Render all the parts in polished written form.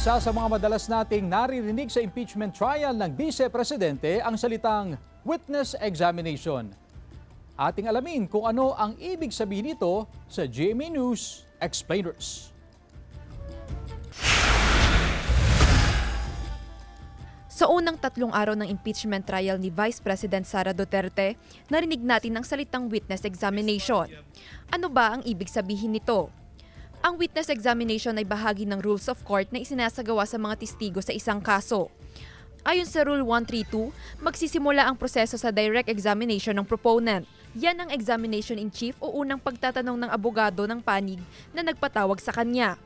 Isa sa mga madalas nating naririnig sa impeachment trial ng Vice Presidente ang salitang witness examination. Ating alamin kung ano ang ibig sabihin nito sa GMA News Explainers. Sa unang 3 araw ng impeachment trial ni Vice President Sara Duterte, narinig natin ang salitang witness examination. Ano ba ang ibig sabihin nito? Ang witness examination ay bahagi ng rules of court na isinasagawa sa mga testigo sa isang kaso. Ayon sa Rule 132, magsisimula ang proseso sa direct examination ng proponent. Yan ang examination in chief o unang pagtatanong ng abogado ng panig na nagpatawag sa kanya.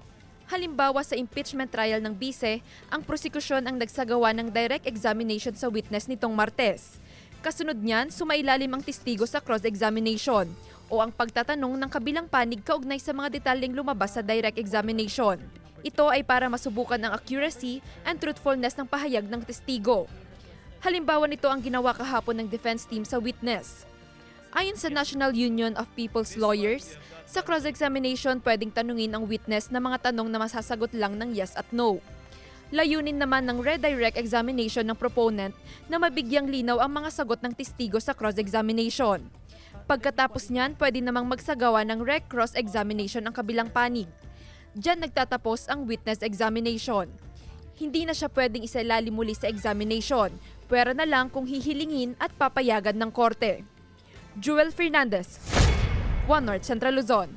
Halimbawa sa impeachment trial ng bise, ang prosekusyon ang nagsagawa ng direct examination sa witness nitong Martes. Kasunod niyan, sumailalim ang testigo sa cross-examination o ang pagtatanong ng kabilang panig kaugnay sa mga detalyeng lumabas sa direct examination. Ito ay para masubukan ang accuracy and truthfulness ng pahayag ng testigo. Halimbawa nito ang ginawa kahapon ng defense team sa witness. Ayon sa National Union of People's Lawyers, sa cross-examination pwedeng tanungin ang witness na mga tanong na masasagot lang ng yes at no. Layunin naman ng redirect examination ng proponent na mabigyang linaw ang mga sagot ng testigo sa cross-examination. Pagkatapos niyan, pwede namang magsagawa ng cross-examination ang kabilang panig. Diyan nagtatapos ang witness examination. Hindi na siya pwedeng isailalim muli sa examination, pwera na lang kung hihilingin at papayagan ng korte. Jewel Fernandez, One North Central Luzon.